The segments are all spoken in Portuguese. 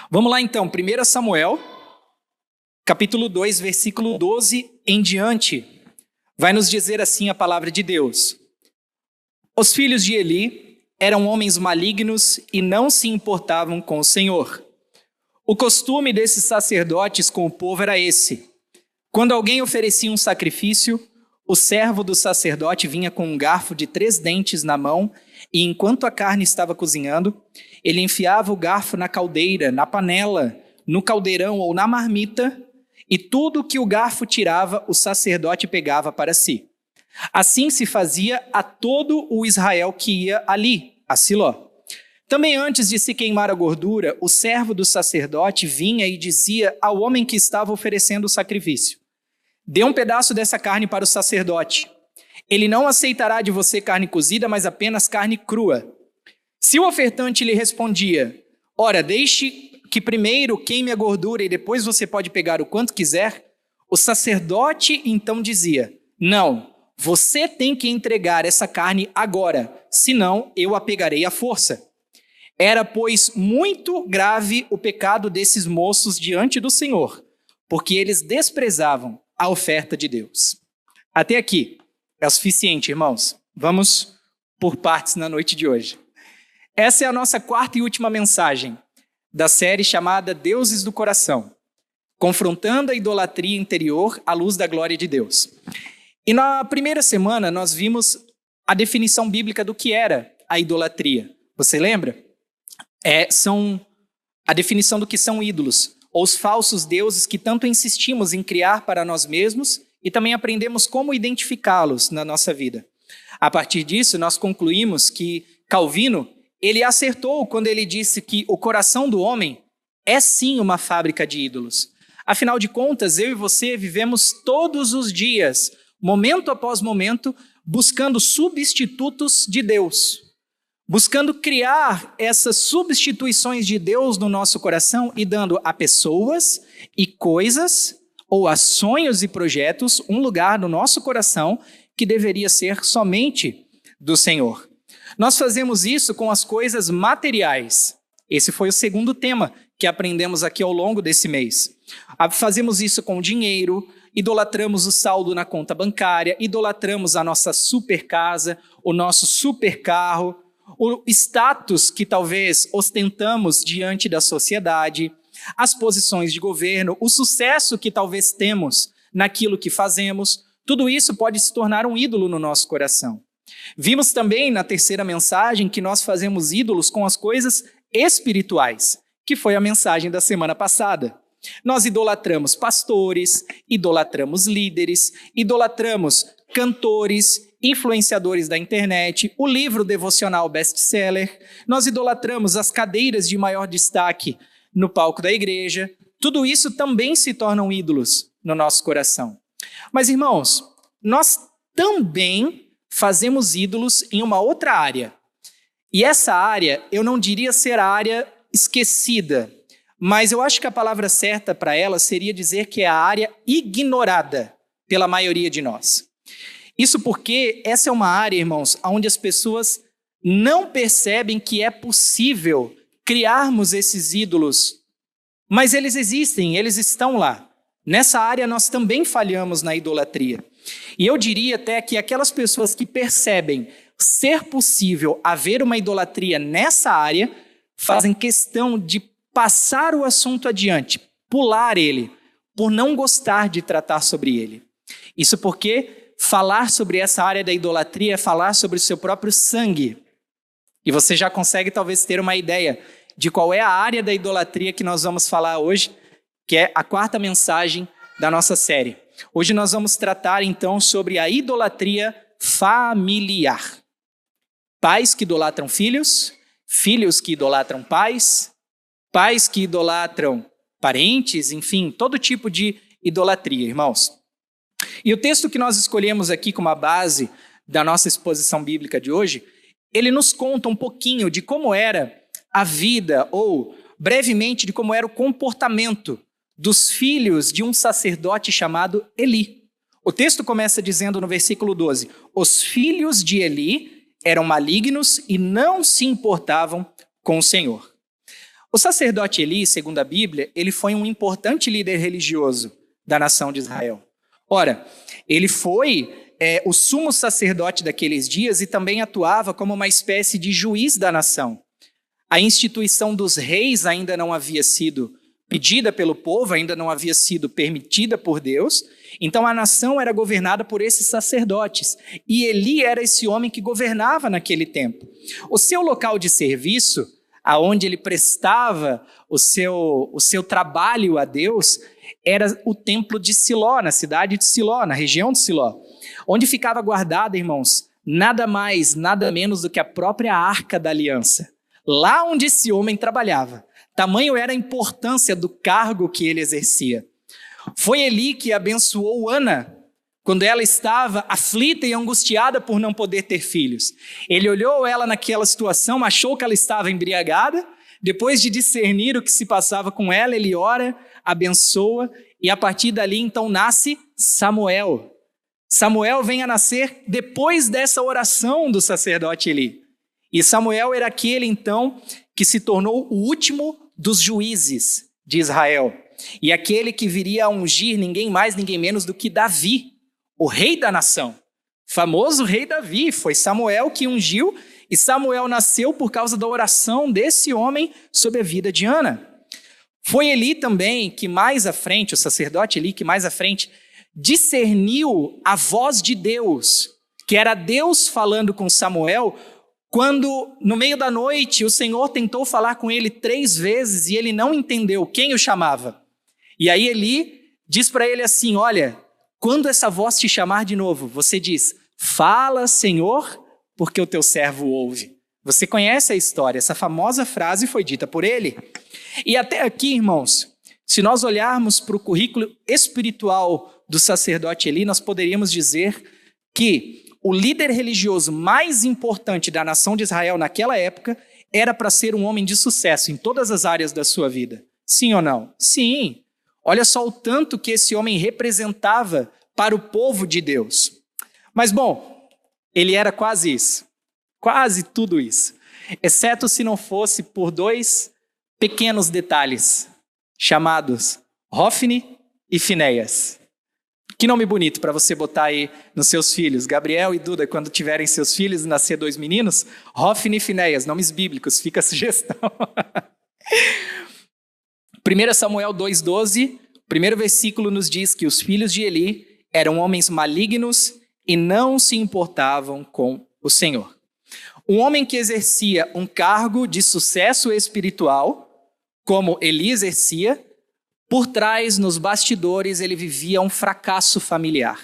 Vamos lá então, 1 Samuel, capítulo 2, versículo 12 em diante. Vai nos dizer assim a palavra de Deus. Os filhos de Eli eram homens malignos e não se importavam com o Senhor. O costume desses sacerdotes com o povo era esse. Quando alguém oferecia um sacrifício, o servo do sacerdote vinha com um garfo de 3 dentes na mão e, enquanto a carne estava cozinhando, ele enfiava o garfo na caldeira, na panela, no caldeirão ou na marmita, e tudo que o garfo tirava, o sacerdote pegava para si. Assim se fazia a todo o Israel que ia ali, a Siló. Também antes de se queimar a gordura, o servo do sacerdote vinha e dizia ao homem que estava oferecendo o sacrifício: dê um pedaço dessa carne para o sacerdote. Ele não aceitará de você carne cozida, mas apenas carne crua. Se o ofertante lhe respondia: ora, deixe que primeiro queime a gordura e depois você pode pegar o quanto quiser, o sacerdote então dizia: não, você tem que entregar essa carne agora, senão eu a pegarei à força. Era, pois, muito grave o pecado desses moços diante do Senhor, porque eles desprezavam a oferta de Deus. Até aqui é o suficiente, irmãos. Vamos por partes na noite de hoje. Essa é a nossa 4ª e última mensagem da série chamada Deuses do Coração, confrontando a idolatria interior à luz da glória de Deus. E na primeira semana nós vimos a definição bíblica do que era a idolatria. Você lembra? São a definição do que são ídolos, ou os falsos deuses que tanto insistimos em criar para nós mesmos e também aprendemos como identificá-los na nossa vida. A partir disso, nós concluímos que Calvino, ele acertou quando ele disse que o coração do homem é sim uma fábrica de ídolos. Afinal de contas, eu e você vivemos todos os dias, momento após momento, buscando substitutos de Deus. Buscando criar essas substituições de Deus no nosso coração e dando a pessoas e coisas, ou a sonhos e projetos, um lugar no nosso coração que deveria ser somente do Senhor. Nós fazemos isso com as coisas materiais. Esse foi o 2º tema que aprendemos aqui ao longo desse mês. Fazemos isso com dinheiro, idolatramos o saldo na conta bancária, idolatramos a nossa super casa, o nosso super carro, o status que talvez ostentamos diante da sociedade, as posições de governo, o sucesso que talvez temos naquilo que fazemos, tudo isso pode se tornar um ídolo no nosso coração. Vimos também na 3ª mensagem que nós fazemos ídolos com as coisas espirituais, que foi a mensagem da semana passada. Nós idolatramos pastores, idolatramos líderes, idolatramos cantores, influenciadores da internet, o livro devocional best-seller, nós idolatramos as cadeiras de maior destaque no palco da igreja. Tudo isso também se tornam ídolos no nosso coração. Mas, irmãos, nós também fazemos ídolos em uma outra área. E essa área, eu não diria ser a área esquecida, mas eu acho que a palavra certa para ela seria dizer que é a área ignorada pela maioria de nós. Isso porque essa é uma área, irmãos, onde as pessoas não percebem que é possível criarmos esses ídolos, mas eles existem, eles estão lá. Nessa área nós também falhamos na idolatria. E eu diria até que aquelas pessoas que percebem ser possível haver uma idolatria nessa área, fazem questão de passar o assunto adiante, pular ele, por não gostar de tratar sobre ele. Isso porque falar sobre essa área da idolatria é falar sobre o seu próprio sangue. E você já consegue talvez ter uma ideia de qual é a área da idolatria que nós vamos falar hoje, que é a 4ª mensagem da nossa série. Hoje nós vamos tratar então sobre a idolatria familiar. Pais que idolatram filhos, filhos que idolatram pais, pais que idolatram parentes, enfim, todo tipo de idolatria, irmãos. E o texto que nós escolhemos aqui como a base da nossa exposição bíblica de hoje, ele nos conta um pouquinho de como era a vida, ou brevemente de como era o comportamento dos filhos de um sacerdote chamado Eli. O texto começa dizendo no versículo 12: os filhos de Eli eram malignos e não se importavam com o Senhor. O sacerdote Eli, segundo a Bíblia, ele foi um importante líder religioso da nação de Israel. Ora, ele foi o sumo sacerdote daqueles dias e também atuava como uma espécie de juiz da nação. A instituição dos reis ainda não havia sido pedida pelo povo, ainda não havia sido permitida por Deus, então a nação era governada por esses sacerdotes, e Eli era esse homem que governava naquele tempo. O seu local de serviço, aonde ele prestava o seu trabalho a Deus, era o templo de Siló, na cidade de Siló, na região de Siló, onde ficava guardada, irmãos, nada mais, nada menos do que a própria Arca da Aliança. Lá onde esse homem trabalhava. Tamanho era a importância do cargo que ele exercia. Foi Eli que abençoou Ana, quando ela estava aflita e angustiada por não poder ter filhos. Ele olhou ela naquela situação, achou que ela estava embriagada, depois de discernir o que se passava com ela, ele ora, abençoa, e a partir dali então nasce Samuel. Samuel vem a nascer depois dessa oração do sacerdote Eli. E Samuel era aquele então que se tornou o último dos juízes de Israel. E aquele que viria a ungir ninguém mais, ninguém menos do que Davi, o rei da nação. O famoso rei Davi, foi Samuel que ungiu, e Samuel nasceu por causa da oração desse homem sobre a vida de Ana. Foi Eli também que mais à frente, o sacerdote Eli, que mais à frente discerniu a voz de Deus, que era Deus falando com Samuel, quando no meio da noite o Senhor tentou falar com ele 3 vezes e ele não entendeu quem o chamava. E aí Eli diz para ele assim, olha, quando essa voz te chamar de novo, você diz, fala, Senhor, porque o teu servo ouve. Você conhece a história, essa famosa frase foi dita por ele. E até aqui, irmãos, se nós olharmos para o currículo espiritual do sacerdote Eli, nós poderíamos dizer que o líder religioso mais importante da nação de Israel naquela época era para ser um homem de sucesso em todas as áreas da sua vida. Sim ou não? Sim. Olha só o tanto que esse homem representava para o povo de Deus. Mas bom, ele era quase isso, quase tudo isso, exceto se não fosse por 2 pequenos detalhes, chamados Hofni e Finéias. Que nome bonito para você botar aí nos seus filhos. Gabriel e Duda, quando tiverem seus filhos e nascer 2 meninos, Hofni e Finéias, nomes bíblicos, fica a sugestão. 1 Samuel 2,12, primeiro versículo nos diz que os filhos de Eli eram homens malignos e não se importavam com o Senhor. Um homem que exercia um cargo de sucesso espiritual, como Eli exercia, por trás, nos bastidores, ele vivia um fracasso familiar.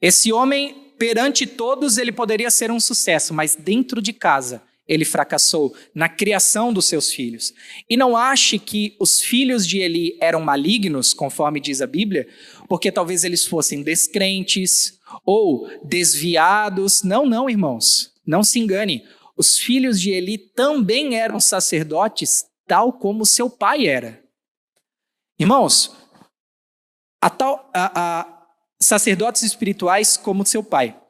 Esse homem, perante todos, ele poderia ser um sucesso, mas dentro de casa, ele fracassou na criação dos seus filhos. E não ache que os filhos de Eli eram malignos, conforme diz a Bíblia, porque talvez eles fossem descrentes ou desviados. Não, não, irmãos, não se engane. Os filhos de Eli também eram sacerdotes, tal como seu pai era. Irmãos, sacerdotes espirituais como seu pai.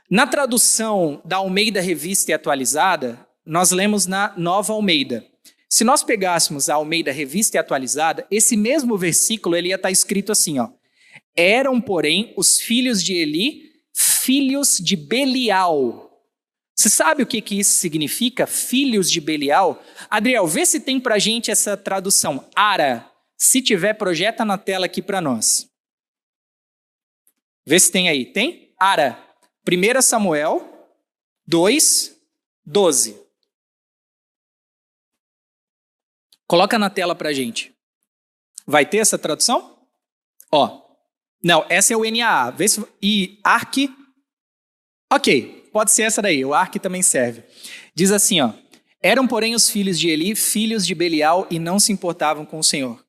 Na tradução da Almeida Revista e Atualizada, nós lemos na Nova Almeida. Se nós pegássemos a Almeida Revista e Atualizada, esse mesmo versículo ele ia estar escrito assim, ó. Eram, porém, os filhos de Eli, filhos de Belial. Você sabe o que isso significa? Filhos de Belial? Adriel, vê se tem pra gente essa tradução. Ara. Se tiver, projeta na tela aqui para nós. Vê se tem aí. Tem? Ara. 1 Samuel 2:12. Coloca na tela para a gente. Vai ter essa tradução? Ó. Não, essa é o NAA. Vê se... E Ark. Ok, pode ser essa daí. O Ark também serve. Diz assim, ó. Eram, porém, os filhos de Eli, filhos de Belial, e não se importavam com o Senhor.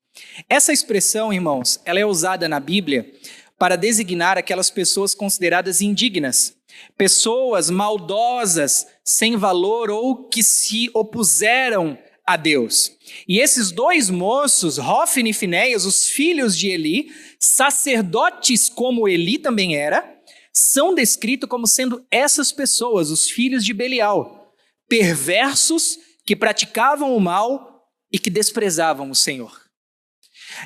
Essa expressão, irmãos, ela é usada na Bíblia para designar aquelas pessoas consideradas indignas, pessoas maldosas, sem valor ou que se opuseram a Deus. E esses 2 moços, Hofni e Finéias, os filhos de Eli, sacerdotes como Eli também era, são descritos como sendo essas pessoas, os filhos de Belial, perversos que praticavam o mal, e que desprezavam o Senhor.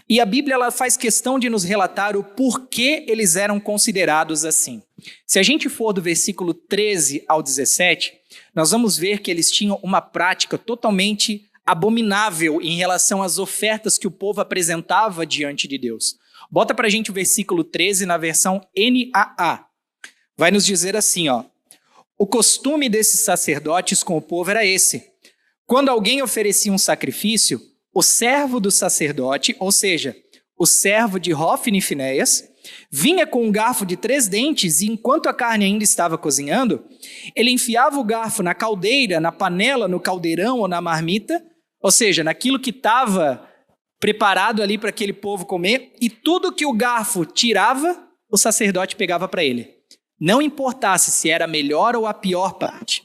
E a Bíblia ela faz questão de nos relatar o porquê eles eram considerados assim. Se a gente for do versículo 13 ao 17, nós vamos ver que eles tinham uma prática totalmente abominável em relação às ofertas que o povo apresentava diante de Deus. Bota pra gente o versículo 13 na versão NAA. Vai nos dizer assim, ó: o costume desses sacerdotes com o povo era esse: quando alguém oferecia um sacrifício, o servo do sacerdote, ou seja, o servo de Hofni e Finéias, vinha com um garfo de 3 dentes e, enquanto a carne ainda estava cozinhando, ele enfiava o garfo na caldeira, na panela, no caldeirão ou na marmita, ou seja, naquilo que estava preparado ali para aquele povo comer, e tudo que o garfo tirava, o sacerdote pegava para ele. Não importasse se era a melhor ou a pior parte.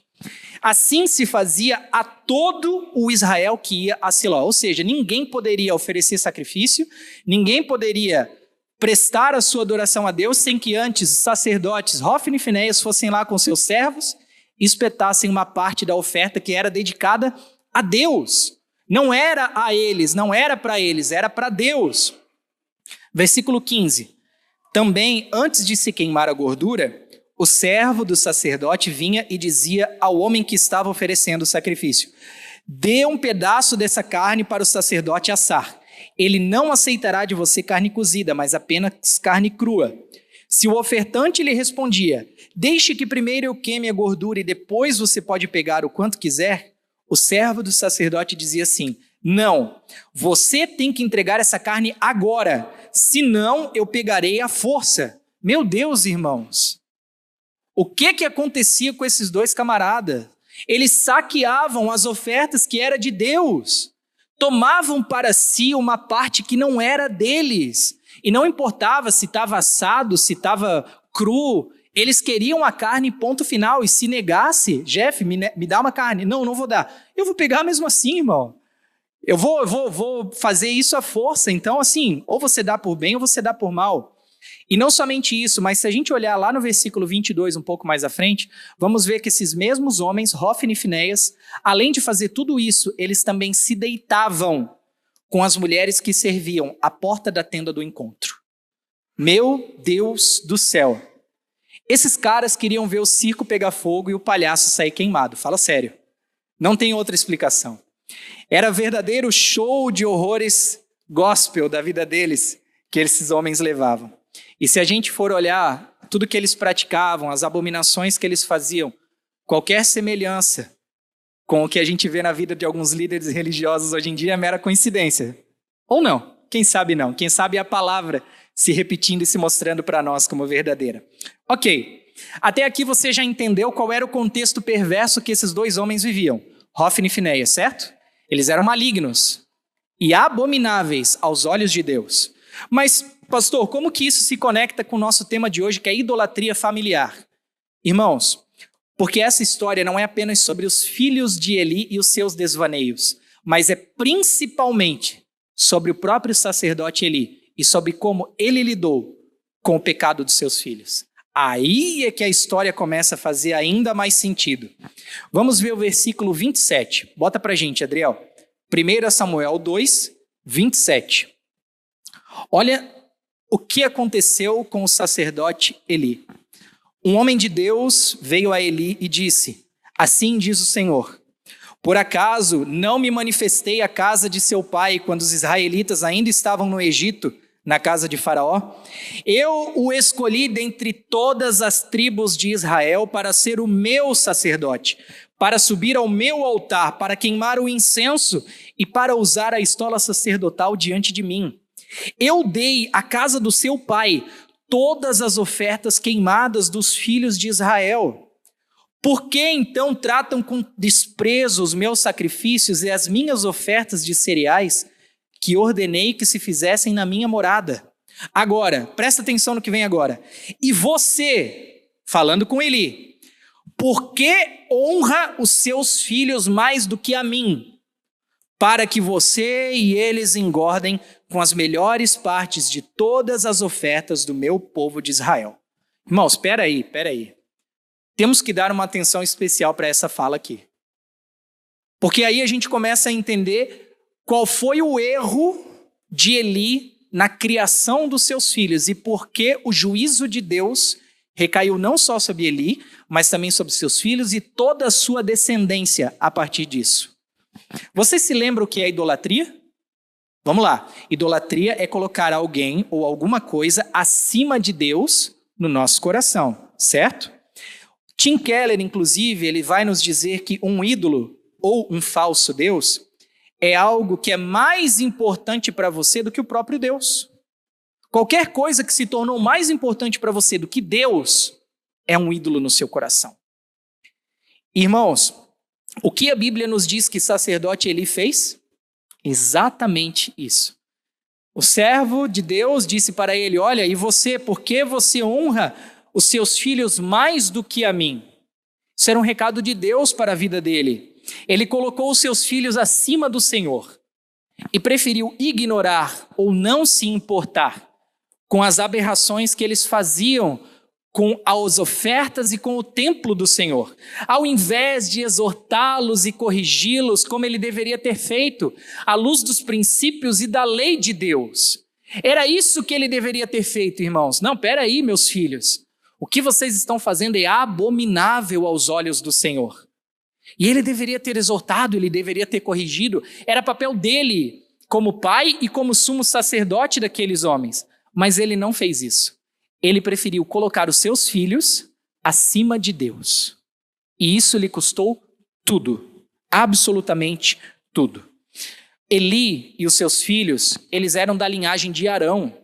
Assim se fazia a todo o Israel que ia a Siló. Ou seja, ninguém poderia oferecer sacrifício, ninguém poderia prestar a sua adoração a Deus sem que antes os sacerdotes Hofni e Finéias fossem lá com seus servos e espetassem uma parte da oferta que era dedicada a Deus. Não era a eles, não era para eles, era para Deus. Versículo 15. Também, antes de se queimar a gordura, o servo do sacerdote vinha e dizia ao homem que estava oferecendo o sacrifício: dê um pedaço dessa carne para o sacerdote assar. Ele não aceitará de você carne cozida, mas apenas carne crua. Se o ofertante lhe respondia: deixe que primeiro eu queime a gordura e depois você pode pegar o quanto quiser, o servo do sacerdote dizia assim: não, você tem que entregar essa carne agora, senão eu pegarei à força. Meu Deus, irmãos! O que acontecia com esses dois camaradas? Eles saqueavam as ofertas que era de Deus, tomavam para si uma parte que não era deles, e não importava se estava assado, se estava cru, eles queriam a carne, ponto final, e se negasse: Jeff, me dá uma carne. Não, não vou dar. Eu vou pegar mesmo assim, irmão. Eu vou fazer isso à força. Então, assim, ou você dá por bem ou você dá por mal. E não somente isso, mas se a gente olhar lá no versículo 22, um pouco mais à frente, vamos ver que esses mesmos homens, Hofni e Finéias, além de fazer tudo isso, eles também se deitavam com as mulheres que serviam à porta da tenda do encontro. Meu Deus do céu! Esses caras queriam ver o circo pegar fogo e o palhaço sair queimado. Fala sério. Não tem outra explicação. Era verdadeiro show de horrores gospel da vida deles que esses homens levavam. E se a gente for olhar tudo que eles praticavam, as abominações que eles faziam, qualquer semelhança com o que a gente vê na vida de alguns líderes religiosos hoje em dia é mera coincidência. Ou não, quem sabe não. Quem sabe é a palavra se repetindo e se mostrando para nós como verdadeira. Ok, até aqui você já entendeu qual era o contexto perverso que esses dois homens viviam, Hofni e Finéias, certo? Eles eram malignos e abomináveis aos olhos de Deus. Mas, pastor, como que isso se conecta com o nosso tema de hoje, que é idolatria familiar? Irmãos, porque essa história não é apenas sobre os filhos de Eli e os seus desvaneios, mas é principalmente sobre o próprio sacerdote Eli e sobre como ele lidou com o pecado dos seus filhos. Aí é que a história começa a fazer ainda mais sentido. Vamos ver o versículo 27. Bota pra gente, Adriel. 1 Samuel 2, 27. Olha o que aconteceu com o sacerdote Eli. Um homem de Deus veio a Eli e disse: assim diz o Senhor, por acaso não me manifestei à casa de seu pai quando os israelitas ainda estavam no Egito, na casa de Faraó? Eu o escolhi dentre todas as tribos de Israel para ser o meu sacerdote, para subir ao meu altar, para queimar o incenso e para usar a estola sacerdotal diante de mim. Eu dei à casa do seu pai todas as ofertas queimadas dos filhos de Israel. Por que então tratam com desprezo os meus sacrifícios e as minhas ofertas de cereais que ordenei que se fizessem na minha morada? Agora, presta atenção no que vem agora. E você, falando com Eli, por que honra os seus filhos mais do que a mim? Para que você e eles engordem com as melhores partes de todas as ofertas do meu povo de Israel. Irmãos, espera aí. Temos que dar uma atenção especial para essa fala aqui. Porque aí a gente começa a entender qual foi o erro de Eli na criação dos seus filhos e por que o juízo de Deus recaiu não só sobre Eli, mas também sobre seus filhos e toda a sua descendência a partir disso. Você se lembra o que é idolatria? Vamos lá. Idolatria é colocar alguém ou alguma coisa acima de Deus no nosso coração, certo? Tim Keller, inclusive, ele vai nos dizer que um ídolo ou um falso Deus é algo que é mais importante para você do que o próprio Deus. Qualquer coisa que se tornou mais importante para você do que Deus é um ídolo no seu coração. Irmãos, o que a Bíblia nos diz que sacerdote Eli fez? Exatamente isso. O servo de Deus disse para ele: olha, e você, por que você honra os seus filhos mais do que a mim? Isso era um recado de Deus para a vida dele. Ele colocou os seus filhos acima do Senhor e preferiu ignorar ou não se importar com as aberrações que eles faziam com as ofertas e com o templo do Senhor, ao invés de exortá-los e corrigi-los como ele deveria ter feito, à luz dos princípios e da lei de Deus. Era isso que ele deveria ter feito, irmãos. Não, peraí, meus filhos, o que vocês estão fazendo é abominável aos olhos do Senhor. E ele deveria ter exortado, ele deveria ter corrigido, era papel dele como pai e como sumo sacerdote daqueles homens, mas ele não fez isso. Ele preferiu colocar os seus filhos acima de Deus. E isso lhe custou tudo, absolutamente tudo. Eli e os seus filhos, eles eram da linhagem de Arão.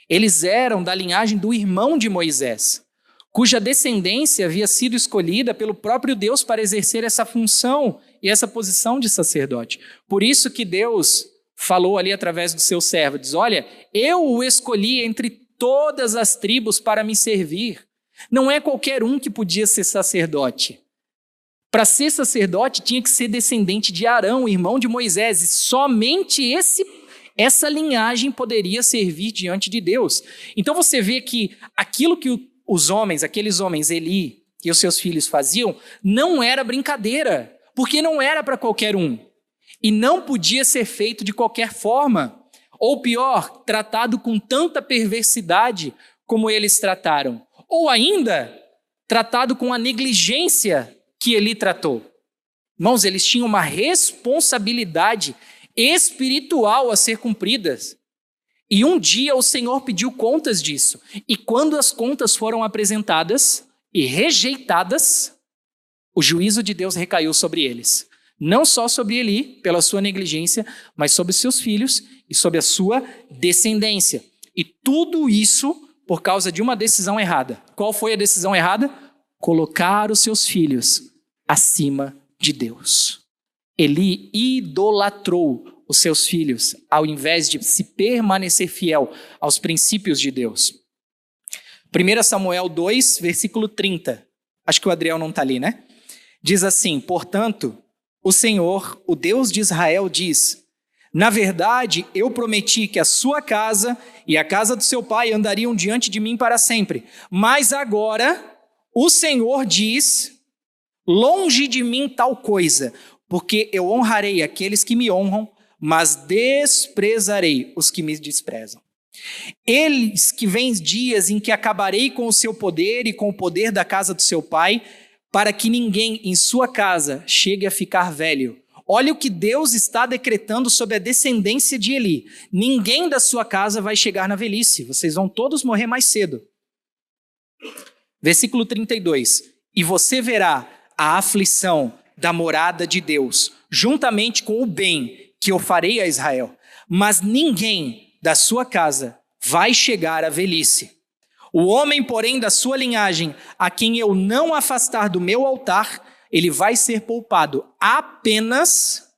Eles eram da linhagem do irmão de Moisés, cuja descendência havia sido escolhida pelo próprio Deus para exercer essa função e essa posição de sacerdote. Por isso que Deus falou ali através do seu servo, diz: olha, eu o escolhi entre todas as tribos para me servir. Não é qualquer um que podia ser sacerdote. Para ser sacerdote tinha que ser descendente de Arão, irmão de Moisés, e somente essa linhagem poderia servir diante de Deus. Então você vê que aquilo que aqueles homens, Eli e os seus filhos faziam, não era brincadeira, porque não era para qualquer um. E não podia ser feito de qualquer forma. Ou pior, tratado com tanta perversidade como eles trataram. Ou ainda, tratado com a negligência que Eli tratou. Irmãos, eles tinham uma responsabilidade espiritual a ser cumpridas. E um dia o Senhor pediu contas disso. E quando as contas foram apresentadas e rejeitadas, o juízo de Deus recaiu sobre eles. Não só sobre Eli, pela sua negligência, mas sobre seus filhos e sobre a sua descendência. E tudo isso por causa de uma decisão errada. Qual foi a decisão errada? Colocar os seus filhos acima de Deus. Eli idolatrou os seus filhos, ao invés de se permanecer fiel aos princípios de Deus. 1 Samuel 2, versículo 30. Acho que o Adriel não está ali, né? Diz assim: portanto, o Senhor, o Deus de Israel, diz: na verdade, eu prometi que a sua casa e a casa do seu pai andariam diante de mim para sempre. Mas agora, o Senhor diz: longe de mim tal coisa, porque eu honrarei aqueles que me honram, mas desprezarei os que me desprezam. Eis que vêm dias em que acabarei com o seu poder e com o poder da casa do seu pai, para que ninguém em sua casa chegue a ficar velho. Olha o que Deus está decretando sobre a descendência de Eli. Ninguém da sua casa vai chegar na velhice, vocês vão todos morrer mais cedo. Versículo 32. E você verá a aflição da morada de Deus, juntamente com o bem que eu farei a Israel. Mas ninguém da sua casa vai chegar à velhice. O homem, porém, da sua linhagem, a quem eu não afastar do meu altar, ele vai ser poupado apenas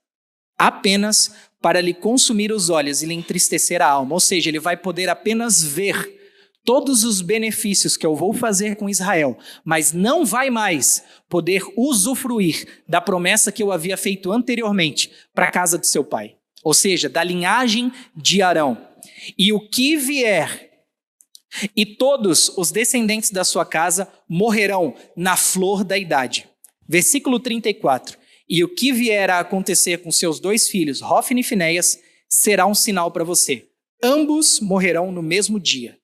para lhe consumir os olhos e lhe entristecer a alma. Ou seja, ele vai poder apenas ver todos os benefícios que eu vou fazer com Israel, mas não vai mais poder usufruir da promessa que eu havia feito anteriormente para a casa do seu pai. Ou seja, da linhagem de Arão. E o que vier, e todos os descendentes da sua casa morrerão na flor da idade. Versículo 34. e o que vier a acontecer com seus 2 filhos, Hófni e Finéias, será um sinal para você. Ambos morrerão no mesmo dia.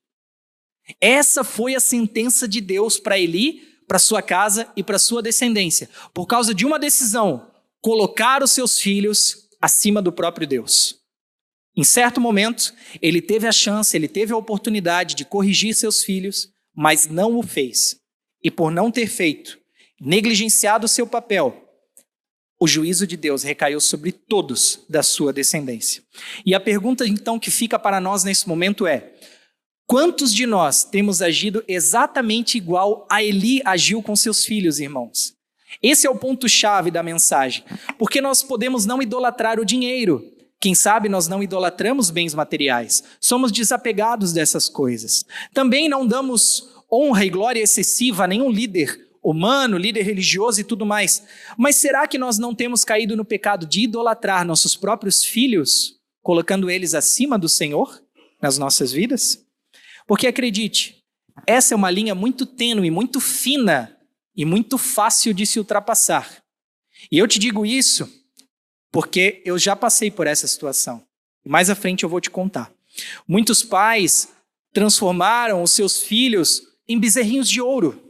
Essa foi a sentença de Deus para Eli, para sua casa e para sua descendência, por causa de uma decisão, colocar os seus filhos acima do próprio Deus. Em certo momento, ele teve a chance, ele teve a oportunidade de corrigir seus filhos, mas não o fez. E por não ter feito, negligenciado o seu papel, o juízo de Deus recaiu sobre todos da sua descendência. E a pergunta então que fica para nós nesse momento é: quantos de nós temos agido exatamente igual a Eli agiu com seus filhos, irmãos? Esse é o ponto-chave da mensagem, porque nós podemos não idolatrar o dinheiro. Quem sabe nós não idolatramos bens materiais, somos desapegados dessas coisas. Também não damos honra e glória excessiva a nenhum líder humano, líder religioso e tudo mais. Mas será que nós não temos caído no pecado de idolatrar nossos próprios filhos, colocando eles acima do Senhor nas nossas vidas? Porque acredite, essa é uma linha muito tênue, muito fina e muito fácil de se ultrapassar. E eu te digo isso porque eu já passei por essa situação. Mais à frente eu vou te contar. Muitos pais transformaram os seus filhos em bezerrinhos de ouro.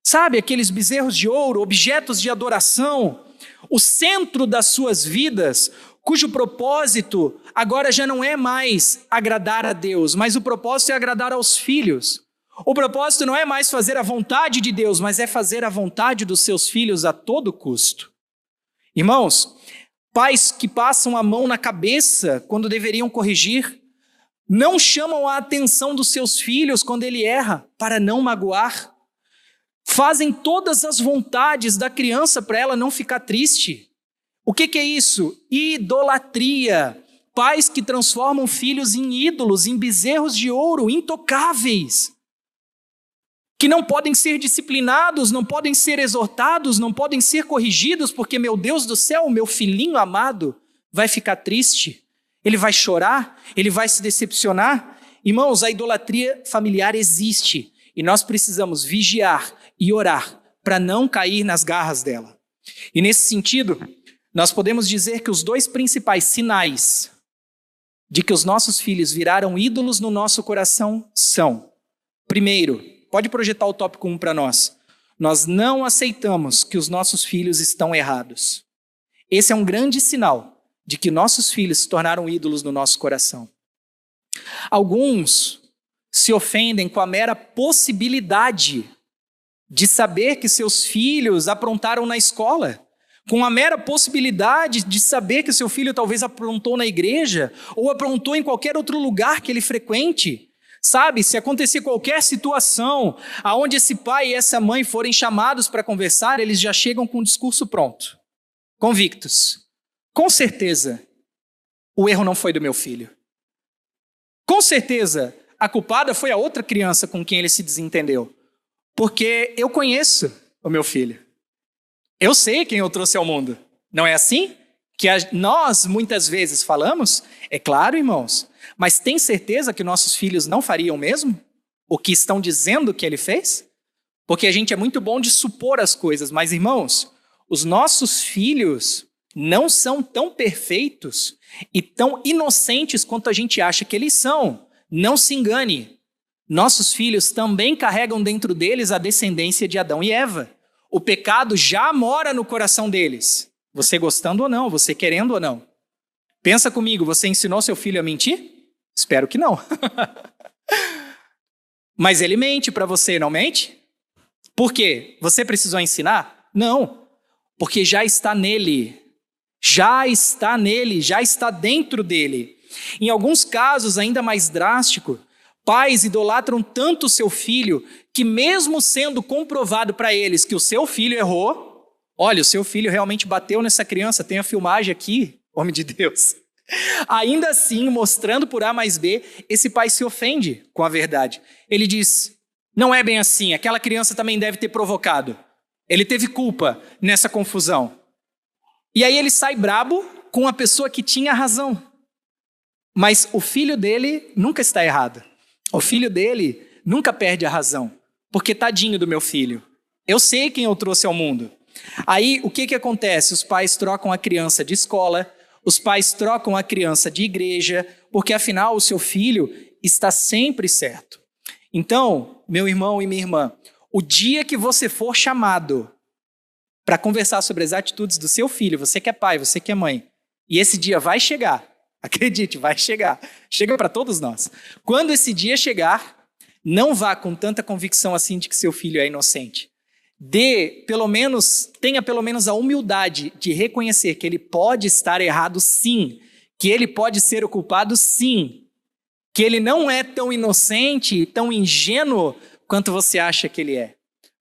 Sabe, aqueles bezerros de ouro, objetos de adoração, o centro das suas vidas, cujo propósito agora já não é mais agradar a Deus, mas o propósito é agradar aos filhos. O propósito não é mais fazer a vontade de Deus, mas é fazer a vontade dos seus filhos a todo custo. Irmãos, pais que passam a mão na cabeça quando deveriam corrigir, não chamam a atenção dos seus filhos quando ele erra, para não magoar. Fazem todas as vontades da criança para ela não ficar triste. O que é isso? Idolatria. Pais que transformam filhos em ídolos, em bezerros de ouro, intocáveis, que não podem ser disciplinados, não podem ser exortados, não podem ser corrigidos, porque, meu Deus do céu, o meu filhinho amado vai ficar triste, ele vai chorar, ele vai se decepcionar. Irmãos, a idolatria familiar existe e nós precisamos vigiar e orar para não cair nas garras dela. E nesse sentido, nós podemos dizer que os 2 principais sinais de que os nossos filhos viraram ídolos no nosso coração são: primeiro, pode projetar o tópico 1 para nós. Nós não aceitamos que os nossos filhos estão errados. Esse é um grande sinal de que nossos filhos se tornaram ídolos no nosso coração. Alguns se ofendem com a mera possibilidade de saber que seus filhos aprontaram na escola, com a mera possibilidade de saber que seu filho talvez aprontou na igreja ou aprontou em qualquer outro lugar que ele frequente. Sabe, se acontecer qualquer situação aonde esse pai e essa mãe forem chamados para conversar, eles já chegam com o discurso pronto, convictos. Com certeza, o erro não foi do meu filho. Com certeza, a culpada foi a outra criança com quem ele se desentendeu. Porque eu conheço o meu filho. Eu sei quem eu trouxe ao mundo. Não é assim que nós muitas vezes falamos? É claro, irmãos. Mas tem certeza que nossos filhos não fariam mesmo o que estão dizendo que ele fez? Porque a gente é muito bom de supor as coisas. Mas, irmãos, os nossos filhos não são tão perfeitos e tão inocentes quanto a gente acha que eles são. Não se engane. Nossos filhos também carregam dentro deles a descendência de Adão e Eva. O pecado já mora no coração deles. Você gostando ou não, você querendo ou não. Pensa comigo, você ensinou seu filho a mentir? Espero que não. Mas ele mente para você, não mente? Por quê? Você precisou ensinar? Não. Porque já está nele. Já está nele, já está dentro dele. Em alguns casos, ainda mais drástico, pais idolatram tanto o seu filho que, mesmo sendo comprovado para eles que o seu filho errou, olha, o seu filho realmente bateu nessa criança, tem a filmagem aqui, homem de Deus. Ainda assim, mostrando por A mais B, esse pai se ofende com a verdade. Ele diz, não é bem assim, aquela criança também deve ter provocado. Ele teve culpa nessa confusão. E aí ele sai brabo com a pessoa que tinha razão. Mas o filho dele nunca está errado. O filho dele nunca perde a razão. Porque tadinho do meu filho. Eu sei quem eu trouxe ao mundo. Aí, o que acontece? Os pais trocam a criança de escola, os pais trocam a criança de igreja, porque afinal o seu filho está sempre certo. Então, meu irmão e minha irmã, o dia que você for chamado para conversar sobre as atitudes do seu filho, você que é pai, você que é mãe, e esse dia vai chegar, acredite, vai chegar, chega para todos nós. Quando esse dia chegar, não vá com tanta convicção assim de que seu filho é inocente. Tenha pelo menos a humildade de reconhecer que ele pode estar errado sim, que ele pode ser o culpado sim, que ele não é tão inocente e tão ingênuo quanto você acha que ele é.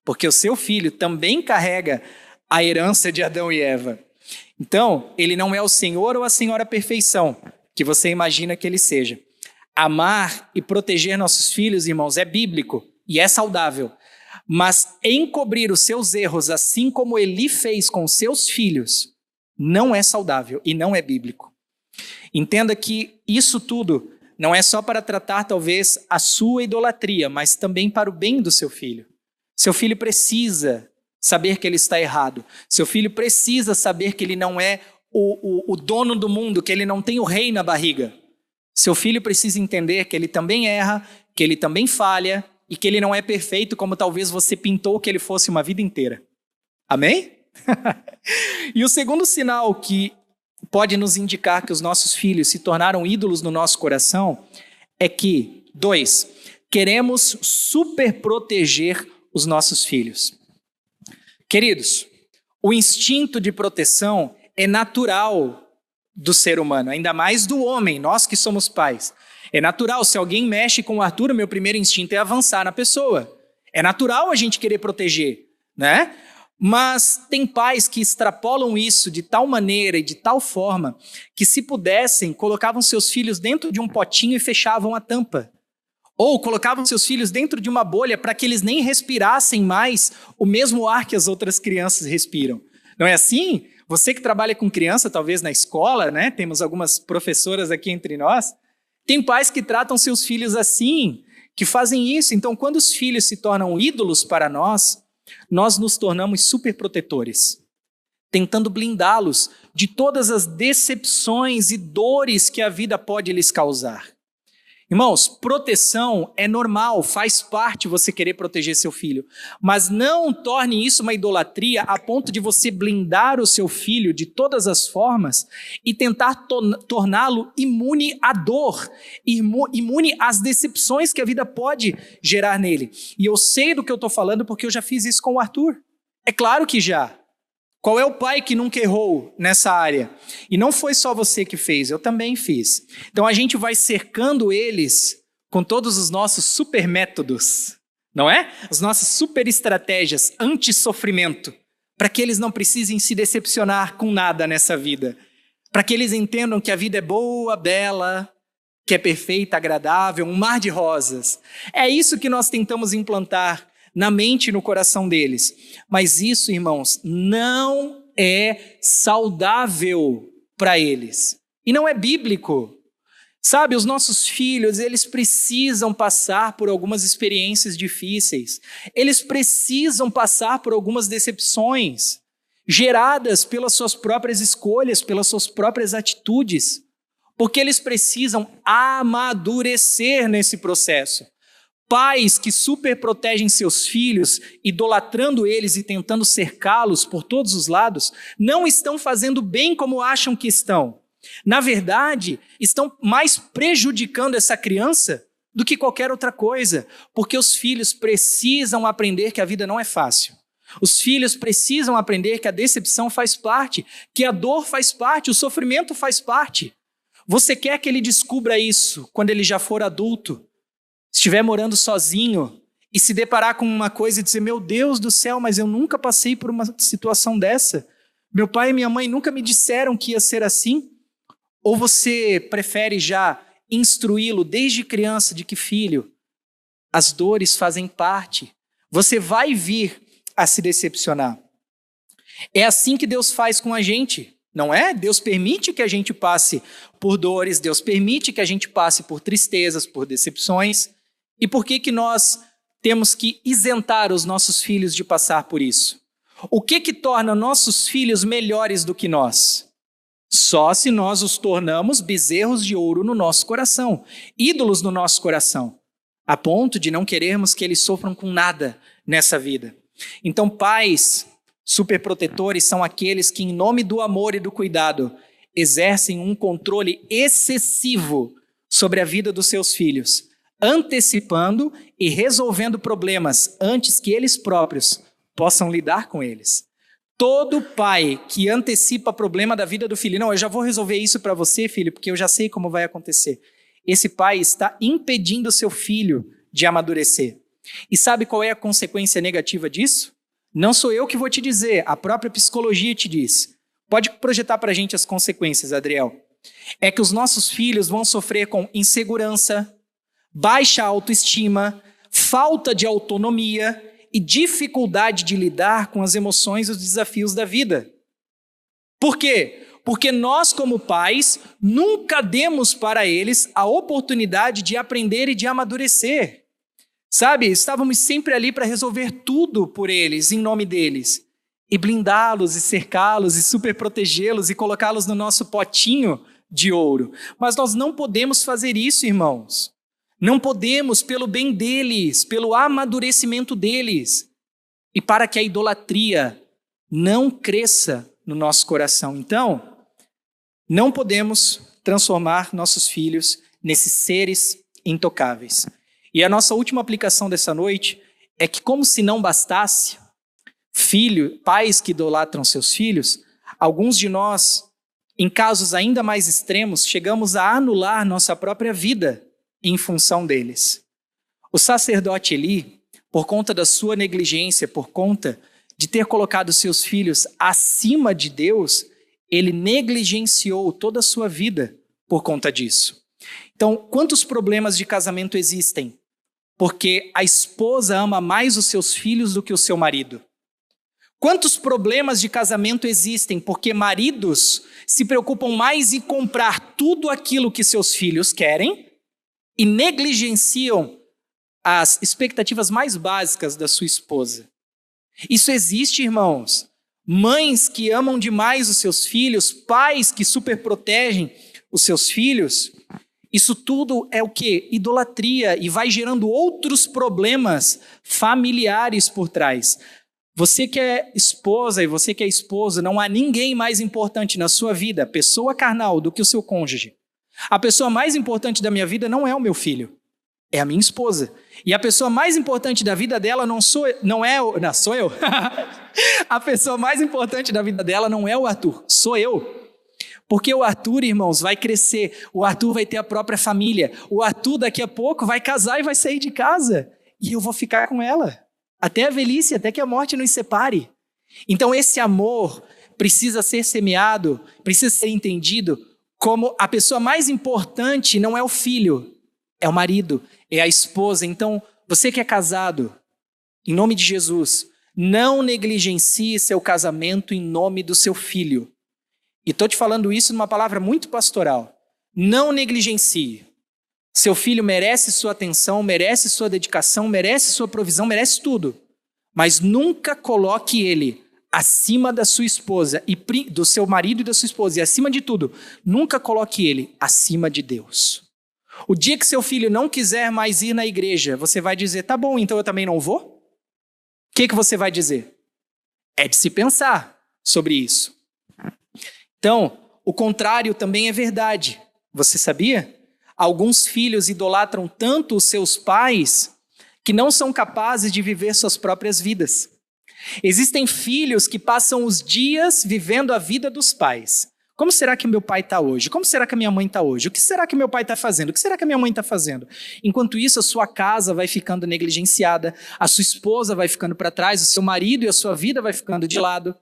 Porque o seu filho também carrega a herança de Adão e Eva. Então, ele não é o Senhor ou a Senhora perfeição que você imagina que ele seja. Amar e proteger nossos filhos, irmãos, é bíblico e é saudável. Mas encobrir os seus erros, assim como Eli fez com seus filhos, não é saudável e não é bíblico. Entenda que isso tudo não é só para tratar, talvez, a sua idolatria, mas também para o bem do seu filho. Seu filho precisa saber que ele está errado. Seu filho precisa saber que ele não é o dono do mundo, que ele não tem o rei na barriga. Seu filho precisa entender que ele também erra, que ele também falha, e que ele não é perfeito como talvez você pintou que ele fosse uma vida inteira. Amém? E o segundo sinal que pode nos indicar que os nossos filhos se tornaram ídolos no nosso coração é que, 2, queremos superproteger os nossos filhos. Queridos, o instinto de proteção é natural do ser humano, ainda mais do homem, nós que somos pais. É natural, se alguém mexe com o Arthur, o meu primeiro instinto é avançar na pessoa. É natural a gente querer proteger, né? Mas tem pais que extrapolam isso de tal maneira e de tal forma que, se pudessem, colocavam seus filhos dentro de um potinho e fechavam a tampa. Ou colocavam seus filhos dentro de uma bolha para que eles nem respirassem mais o mesmo ar que as outras crianças respiram. Não é assim? Você que trabalha com criança, talvez na escola, né? Temos algumas professoras aqui entre nós. Tem pais que tratam seus filhos assim, que fazem isso. Então, quando os filhos se tornam ídolos para nós nos tornamos superprotetores, tentando blindá-los de todas as decepções e dores que a vida pode lhes causar. Irmãos, proteção é normal, faz parte você querer proteger seu filho, mas não torne isso uma idolatria a ponto de você blindar o seu filho de todas as formas e tentar torná-lo imune à dor, imune às decepções que a vida pode gerar nele. E eu sei do que eu estou falando porque eu já fiz isso com o Arthur. É claro que já. Qual é o pai que nunca errou nessa área? E não foi só você que fez, eu também fiz. Então a gente vai cercando eles com todos os nossos super métodos, não é? As nossas super estratégias anti-sofrimento, para que eles não precisem se decepcionar com nada nessa vida. Para que eles entendam que a vida é boa, bela, que é perfeita, agradável, um mar de rosas. É isso que nós tentamos implantar na mente e no coração deles. Mas isso, irmãos, não é saudável para eles. E não é bíblico. Sabe, os nossos filhos, eles precisam passar por algumas experiências difíceis. Eles precisam passar por algumas decepções, geradas pelas suas próprias escolhas, pelas suas próprias atitudes. Porque eles precisam amadurecer nesse processo. Pais que superprotegem seus filhos, idolatrando eles e tentando cercá-los por todos os lados, não estão fazendo bem como acham que estão. Na verdade, estão mais prejudicando essa criança do que qualquer outra coisa, porque os filhos precisam aprender que a vida não é fácil. Os filhos precisam aprender que a decepção faz parte, que a dor faz parte, o sofrimento faz parte. Você quer que ele descubra isso quando ele já for adulto? Estiver morando sozinho e se deparar com uma coisa e dizer, meu Deus do céu, mas eu nunca passei por uma situação dessa. Meu pai e minha mãe nunca me disseram que ia ser assim. Ou você prefere já instruí-lo desde criança de que, filho, as dores fazem parte. Você vai vir a se decepcionar. É assim que Deus faz com a gente, não é? Deus permite que a gente passe por dores, Deus permite que a gente passe por tristezas, por decepções. E por que nós temos que isentar os nossos filhos de passar por isso? O que torna nossos filhos melhores do que nós? Só se nós os tornamos bezerros de ouro no nosso coração, ídolos no nosso coração, a ponto de não querermos que eles sofram com nada nessa vida. Então, pais superprotetores são aqueles que, em nome do amor e do cuidado, exercem um controle excessivo sobre a vida dos seus filhos, antecipando e resolvendo problemas antes que eles próprios possam lidar com eles. Todo pai que antecipa problema da vida do filho, não, eu já vou resolver isso para você, filho, porque eu já sei como vai acontecer. Esse pai está impedindo o seu filho de amadurecer. E sabe qual é a consequência negativa disso? Não sou eu que vou te dizer, a própria psicologia te diz. Pode projetar para a gente as consequências, Adriel. É que os nossos filhos vão sofrer com insegurança, baixa autoestima, falta de autonomia e dificuldade de lidar com as emoções e os desafios da vida. Por quê? Porque nós, como pais, nunca demos para eles a oportunidade de aprender e de amadurecer. Sabe, estávamos sempre ali para resolver tudo por eles, em nome deles. E blindá-los, e cercá-los, e superprotegê-los, e colocá-los no nosso potinho de ouro. Mas nós não podemos fazer isso, irmãos. Não podemos, pelo bem deles, pelo amadurecimento deles. E para que a idolatria não cresça no nosso coração. Então, não podemos transformar nossos filhos nesses seres intocáveis. E a nossa última aplicação dessa noite é que, como se não bastasse, pais que idolatram seus filhos, alguns de nós, em casos ainda mais extremos, chegamos a anular nossa própria vida em função deles. O sacerdote Eli, por conta da sua negligência, por conta de ter colocado seus filhos acima de Deus, ele negligenciou toda a sua vida por conta disso. Então, quantos problemas de casamento existem? Porque a esposa ama mais os seus filhos do que o seu marido. Quantos problemas de casamento existem? Porque maridos se preocupam mais em comprar tudo aquilo que seus filhos querem e negligenciam as expectativas mais básicas da sua esposa. Isso existe, irmãos. Mães que amam demais os seus filhos, pais que superprotegem os seus filhos. Isso tudo é o quê? Idolatria, e vai gerando outros problemas familiares por trás. Você que é esposa e você que é esposo, não há ninguém mais importante na sua vida, pessoa carnal, do que o seu cônjuge. A pessoa mais importante da minha vida não é o meu filho, é a minha esposa. E a pessoa mais importante da vida dela sou eu. A pessoa mais importante da vida dela não é o Arthur, sou eu. Porque o Arthur, irmãos, vai crescer, o Arthur vai ter a própria família, o Arthur daqui a pouco vai casar e vai sair de casa, e eu vou ficar com ela, até a velhice, até que a morte nos separe. Então esse amor precisa ser semeado, precisa ser entendido como a pessoa mais importante não é o filho, é o marido, é a esposa. Então, você que é casado, em nome de Jesus, não negligencie seu casamento em nome do seu filho. E estou te falando isso numa palavra muito pastoral. Não negligencie. Seu filho merece sua atenção, merece sua dedicação, merece sua provisão, merece tudo. Mas nunca coloque ele acima da sua esposa, e do seu marido e da sua esposa. E acima de tudo, nunca coloque ele acima de Deus. O dia que seu filho não quiser mais ir na igreja, você vai dizer, tá bom, então eu também não vou? O que você vai dizer? É de se pensar sobre isso. Então, o contrário também é verdade. Você sabia? Alguns filhos idolatram tanto os seus pais que não são capazes de viver suas próprias vidas. Existem filhos que passam os dias vivendo a vida dos pais. Como será que meu pai está hoje? Como será que a minha mãe está hoje? O que será que meu pai está fazendo? O que será que a minha mãe está fazendo? Enquanto isso, a sua casa vai ficando negligenciada, a sua esposa vai ficando para trás, o seu marido e a sua vida vai ficando de lado.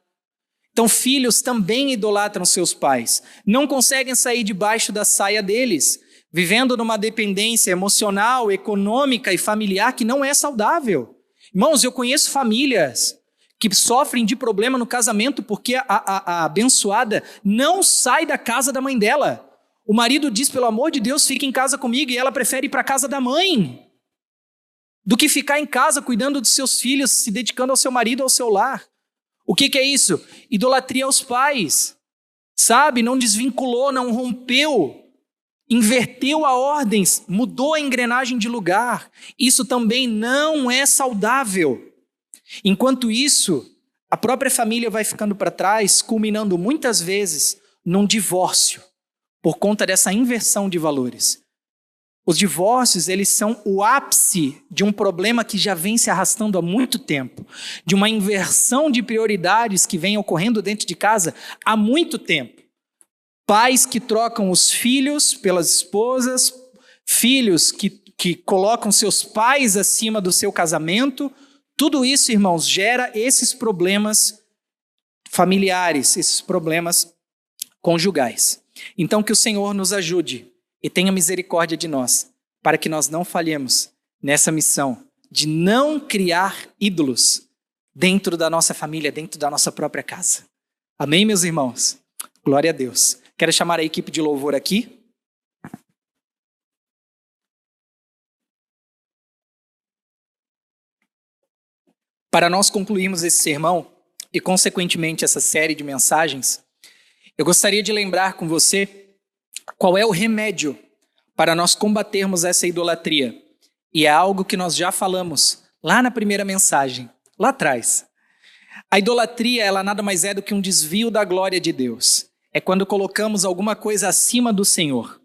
Então, filhos também idolatram seus pais. Não conseguem sair debaixo da saia deles, vivendo numa dependência emocional, econômica e familiar que não é saudável. Irmãos, eu conheço famílias que sofrem de problema no casamento porque a abençoada não sai da casa da mãe dela. O marido diz, pelo amor de Deus, fica em casa comigo, e ela prefere ir para a casa da mãe do que ficar em casa cuidando dos seus filhos, se dedicando ao seu marido, ao seu lar. O que é isso? Idolatria aos pais, sabe? Não desvinculou, não rompeu, inverteu a ordem, mudou a engrenagem de lugar. Isso também não é saudável. Enquanto isso, a própria família vai ficando para trás, culminando muitas vezes num divórcio, por conta dessa inversão de valores. Os divórcios, eles são o ápice de um problema que já vem se arrastando há muito tempo, de uma inversão de prioridades que vem ocorrendo dentro de casa há muito tempo. Pais que trocam os filhos pelas esposas, filhos que colocam seus pais acima do seu casamento. Tudo isso, irmãos, gera esses problemas familiares, esses problemas conjugais. Então, que o Senhor nos ajude e tenha misericórdia de nós, para que nós não falhemos nessa missão de não criar ídolos dentro da nossa família, dentro da nossa própria casa. Amém, meus irmãos? Glória a Deus. Quero chamar a equipe de louvor aqui. Para nós concluirmos esse sermão e, consequentemente, essa série de mensagens, eu gostaria de lembrar com você qual é o remédio para nós combatermos essa idolatria. E é algo que nós já falamos lá na primeira mensagem, lá atrás. A idolatria, ela nada mais é do que um desvio da glória de Deus. É quando colocamos alguma coisa acima do Senhor.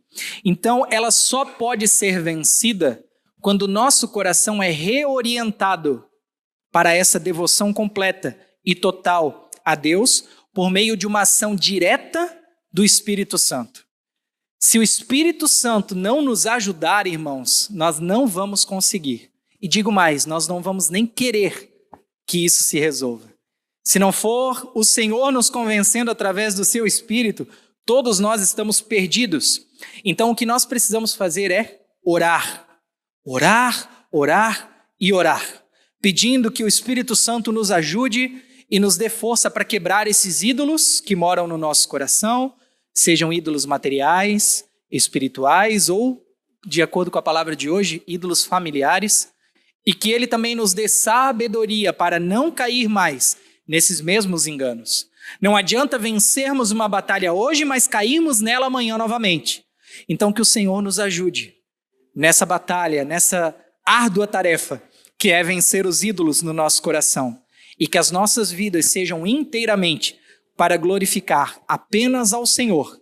Então, ela só pode ser vencida quando o nosso coração é reorientado para essa devoção completa e total a Deus por meio de uma ação direta do Espírito Santo. Se o Espírito Santo não nos ajudar, irmãos, nós não vamos conseguir. E digo mais, nós não vamos nem querer que isso se resolva. Se não for o Senhor nos convencendo através do seu Espírito, todos nós estamos perdidos. Então o que nós precisamos fazer é orar. Orar, orar e orar. Pedindo que o Espírito Santo nos ajude e nos dê força para quebrar esses ídolos que moram no nosso coração, sejam ídolos materiais, espirituais ou, de acordo com a palavra de hoje, ídolos familiares, e que Ele também nos dê sabedoria para não cair mais nesses mesmos enganos. Não adianta vencermos uma batalha hoje, mas cairmos nela amanhã novamente. Então que o Senhor nos ajude nessa batalha, nessa árdua tarefa, que é vencer os ídolos no nosso coração, e que as nossas vidas sejam inteiramente para glorificar apenas ao Senhor,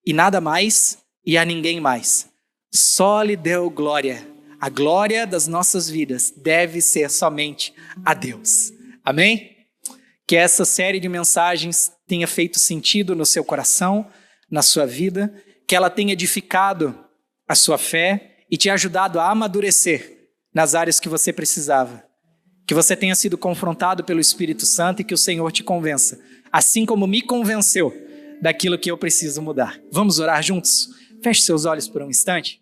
e nada mais e a ninguém mais. Só lhe deu glória. A glória das nossas vidas deve ser somente a Deus. Amém? Que essa série de mensagens tenha feito sentido no seu coração, na sua vida, que ela tenha edificado a sua fé e te ajudado a amadurecer nas áreas que você precisava. Que você tenha sido confrontado pelo Espírito Santo e que o Senhor te convença, assim como me convenceu daquilo que eu preciso mudar. Vamos orar juntos? Feche seus olhos por um instante.